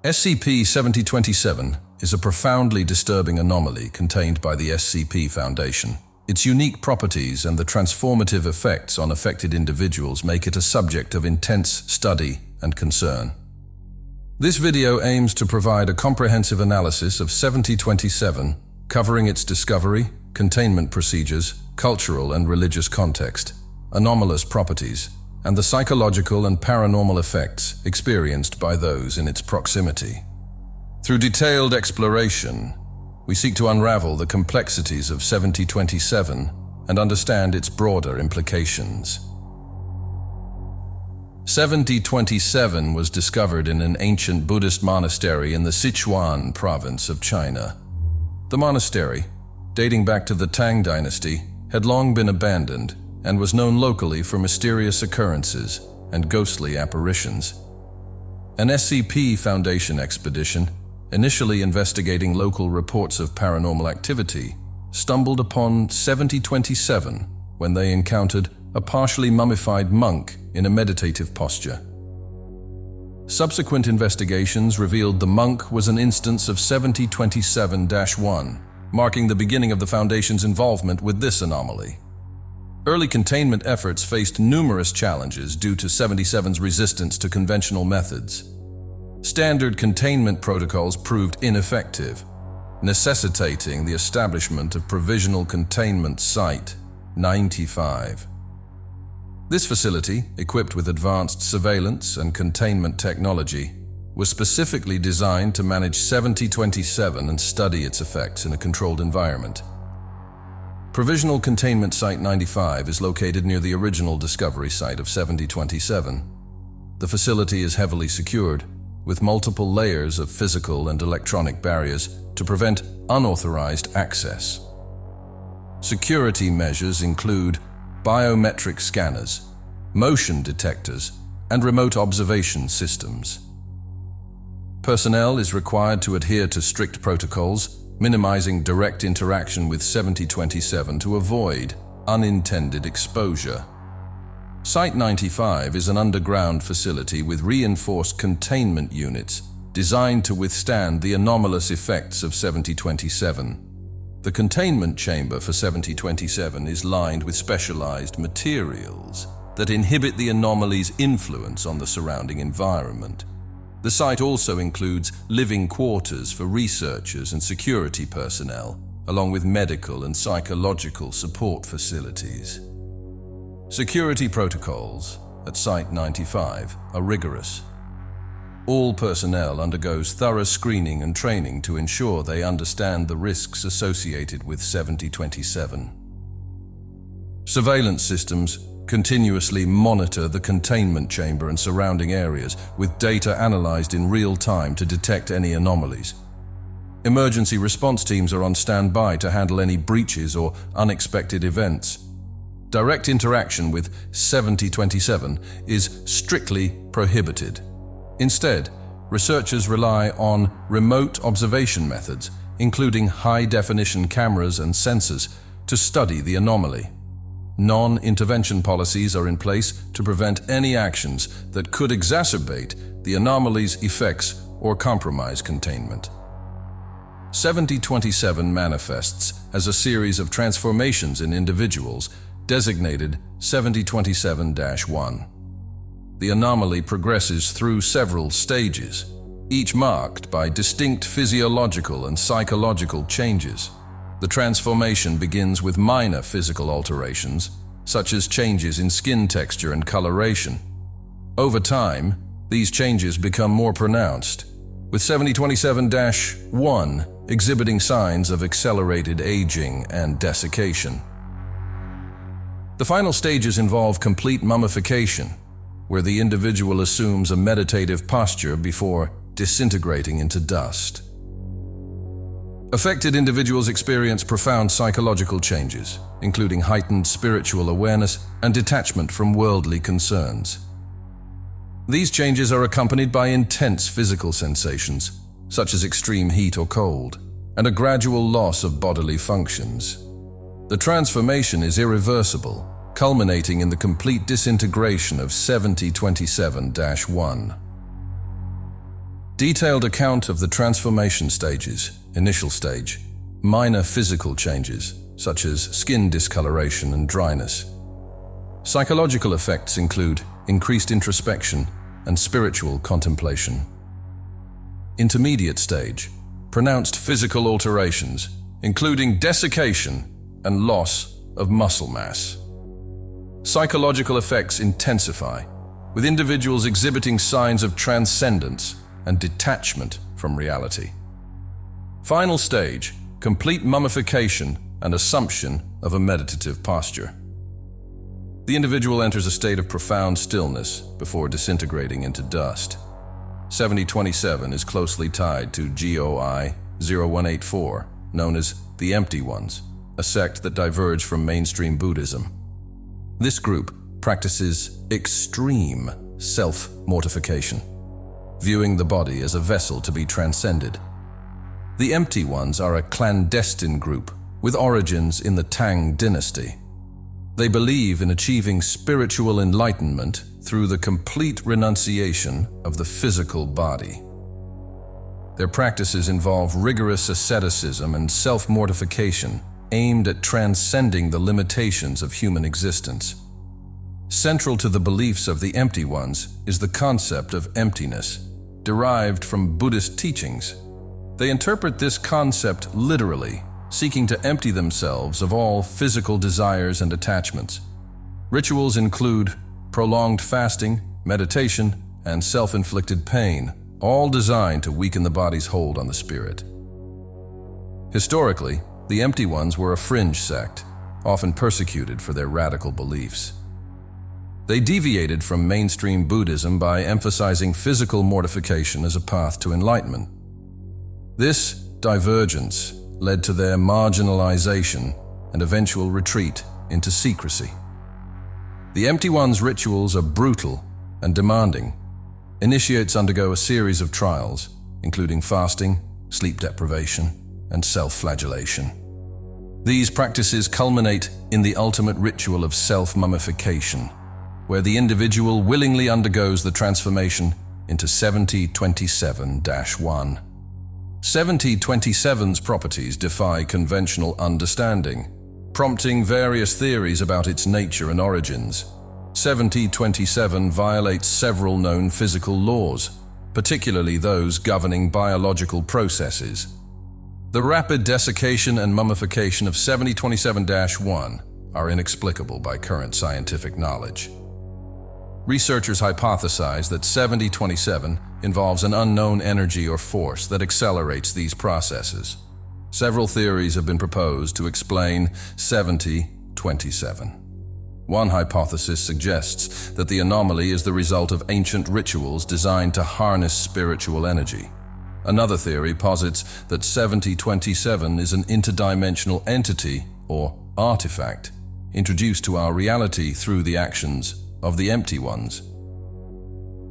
SCP-7027 is a profoundly disturbing anomaly contained by the SCP Foundation. Its unique properties and the transformative effects on affected individuals make it a subject of intense study and concern. This video aims to provide a comprehensive analysis of 7027, covering its discovery, containment procedures, cultural and religious context, anomalous properties, and the psychological and paranormal effects experienced by those in its proximity. Through detailed exploration, we seek to unravel the complexities of 7027 and understand its broader implications. 7027 was discovered in an ancient Buddhist monastery in the Sichuan province of China. The monastery, dating back to the Tang dynasty, had long been abandoned and was known locally for mysterious occurrences and ghostly apparitions. An SCP Foundation expedition, initially investigating local reports of paranormal activity, stumbled upon 7027 when they encountered a partially mummified monk in a meditative posture. Subsequent investigations revealed the monk was an instance of 7027-1, marking the beginning of the Foundation's involvement with this anomaly. Early containment efforts faced numerous challenges due to 77's resistance to conventional methods. Standard containment protocols proved ineffective, necessitating the establishment of Provisional Containment Site 95. This facility, equipped with advanced surveillance and containment technology, was specifically designed to manage 7027 and study its effects in a controlled environment. Provisional Containment Site 95 is located near the original discovery site of 7027. The facility is heavily secured, with multiple layers of physical and electronic barriers to prevent unauthorized access. Security measures include biometric scanners, motion detectors, and remote observation systems. Personnel is required to adhere to strict protocols, minimizing direct interaction with 7027 to avoid unintended exposure. Site 95 is an underground facility with reinforced containment units designed to withstand the anomalous effects of 7027. The containment chamber for 7027 is lined with specialized materials that inhibit the anomaly's influence on the surrounding environment. The site also includes living quarters for researchers and security personnel, along with medical and psychological support facilities. Security protocols at Site 95 are rigorous. All personnel undergoes thorough screening and training to ensure they understand the risks associated with 7027. Surveillance systems continuously monitor the containment chamber and surrounding areas, with data analyzed in real time to detect any anomalies. Emergency response teams are on standby to handle any breaches or unexpected events. Direct interaction with 7027 is strictly prohibited. Instead, researchers rely on remote observation methods, including high-definition cameras and sensors, to study the anomaly. Non-intervention policies are in place to prevent any actions that could exacerbate the anomaly's effects or compromise containment. 7027 manifests as a series of transformations in individuals designated 7027-1. The anomaly progresses through several stages, each marked by distinct physiological and psychological changes. The transformation begins with minor physical alterations, such as changes in skin texture and coloration. Over time, these changes become more pronounced, with 7027-1 exhibiting signs of accelerated aging and desiccation. The final stages involve complete mummification, where the individual assumes a meditative posture before disintegrating into dust. Affected individuals experience profound psychological changes, including heightened spiritual awareness and detachment from worldly concerns. These changes are accompanied by intense physical sensations, such as extreme heat or cold, and a gradual loss of bodily functions. The transformation is irreversible, culminating in the complete disintegration of 7027-1. Detailed account of the transformation stages, initial stage, minor physical changes, such as skin discoloration and dryness. Psychological effects include increased introspection and spiritual contemplation. Intermediate stage, pronounced physical alterations, including desiccation and loss of muscle mass. Psychological effects intensify, with individuals exhibiting signs of transcendence and detachment from reality. Final stage, complete mummification and assumption of a meditative posture. The individual enters a state of profound stillness before disintegrating into dust. 7027 is closely tied to GOI 0184, known as the Empty Ones, a sect that diverged from mainstream Buddhism. This group practices extreme self-mortification, viewing the body as a vessel to be transcended. The Empty Ones are a clandestine group with origins in the Tang dynasty. They believe in achieving spiritual enlightenment through the complete renunciation of the physical body. Their practices involve rigorous asceticism and self-mortification aimed at transcending the limitations of human existence. Central to the beliefs of the Empty Ones is the concept of emptiness, derived from Buddhist teachings. They interpret this concept literally, seeking to empty themselves of all physical desires and attachments. Rituals include prolonged fasting, meditation, and self-inflicted pain, all designed to weaken the body's hold on the spirit. Historically, the Empty Ones were a fringe sect, often persecuted for their radical beliefs. They deviated from mainstream Buddhism by emphasizing physical mortification as a path to enlightenment. This divergence led to their marginalization and eventual retreat into secrecy. The Empty Ones' rituals are brutal and demanding. Initiates undergo a series of trials, including fasting, sleep deprivation, and self-flagellation. These practices culminate in the ultimate ritual of self-mummification, where the individual willingly undergoes the transformation into 7027-1. 7027's properties defy conventional understanding, prompting various theories about its nature and origins. 7027 violates several known physical laws, particularly those governing biological processes. The rapid desiccation and mummification of 7027-1 are inexplicable by current scientific knowledge. Researchers hypothesize that 7027 involves an unknown energy or force that accelerates these processes. Several theories have been proposed to explain 7027. One hypothesis suggests that the anomaly is the result of ancient rituals designed to harness spiritual energy. Another theory posits that 7027 is an interdimensional entity or artifact introduced to our reality through the actions of the Empty Ones.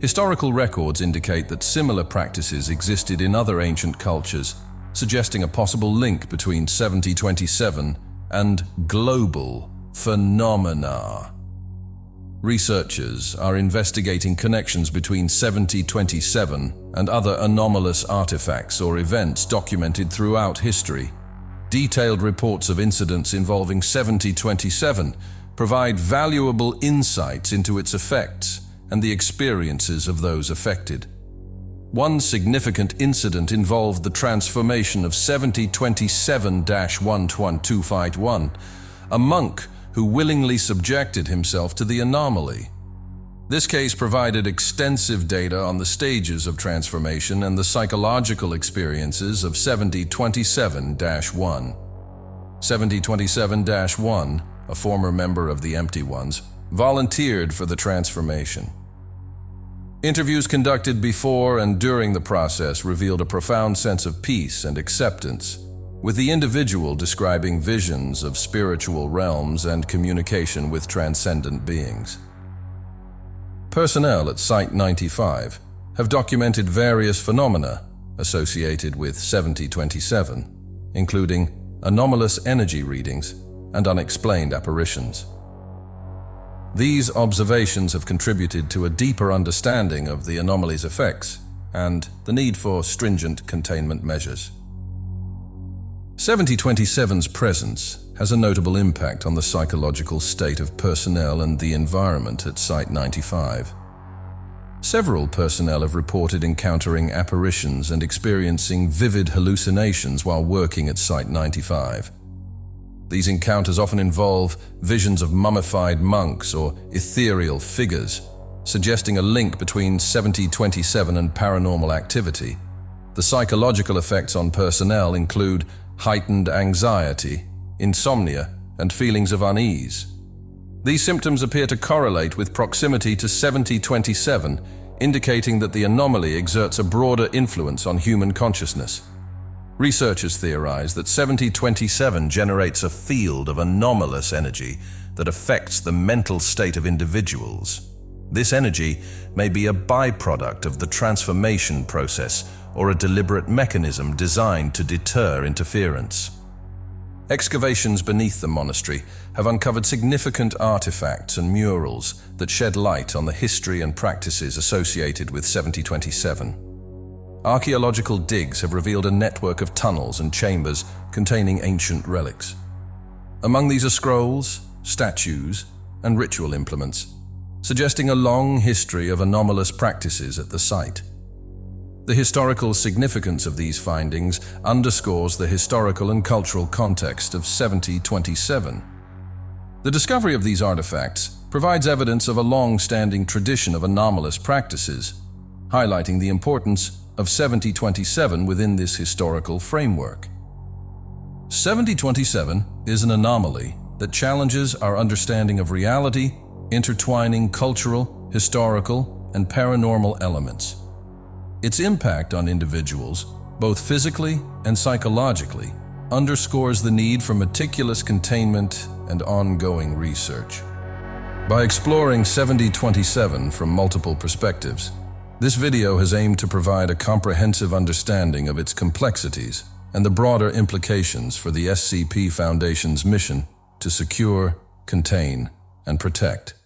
Historical records indicate that similar practices existed in other ancient cultures, suggesting a possible link between 7027 and global phenomena. Researchers are investigating connections between 7027 and other anomalous artifacts or events documented throughout history. Detailed reports of incidents involving 7027 provide valuable insights into its effects and the experiences of those affected. One significant incident involved the transformation of 7027-11251, a monk who willingly subjected himself to the anomaly. This case provided extensive data on the stages of transformation and the psychological experiences of 7027-1. 7027-1, a former member of the Empty Ones, volunteered for the transformation. Interviews conducted before and during the process revealed a profound sense of peace and acceptance, with the individual describing visions of spiritual realms and communication with transcendent beings. Personnel at Site 95 have documented various phenomena associated with 7027, including anomalous energy readings and unexplained apparitions. These observations have contributed to a deeper understanding of the anomaly's effects and the need for stringent containment measures. 7027's presence has a notable impact on the psychological state of personnel and the environment at Site-95. Several personnel have reported encountering apparitions and experiencing vivid hallucinations while working at Site-95. These encounters often involve visions of mummified monks or ethereal figures, suggesting a link between 7027 and paranormal activity. The psychological effects on personnel include heightened anxiety, insomnia, and feelings of unease. These symptoms appear to correlate with proximity to 7027, indicating that the anomaly exerts a broader influence on human consciousness. Researchers theorize that 7027 generates a field of anomalous energy that affects the mental state of individuals. This energy may be a byproduct of the transformation process or a deliberate mechanism designed to deter interference. Excavations beneath the monastery have uncovered significant artifacts and murals that shed light on the history and practices associated with 7027. Archaeological digs have revealed a network of tunnels and chambers containing ancient relics. Among these are scrolls, statues, and ritual implements, suggesting a long history of anomalous practices at the site. The historical significance of these findings underscores the historical and cultural context of 7027. The discovery of these artifacts provides evidence of a long-standing tradition of anomalous practices, highlighting the importance of 7027 within this historical framework. 7027 is an anomaly that challenges our understanding of reality, intertwining cultural, historical, and paranormal elements. Its impact on individuals, both physically and psychologically, underscores the need for meticulous containment and ongoing research. By exploring 7027 from multiple perspectives, this video has aimed to provide a comprehensive understanding of its complexities and the broader implications for the SCP Foundation's mission to secure, contain, and protect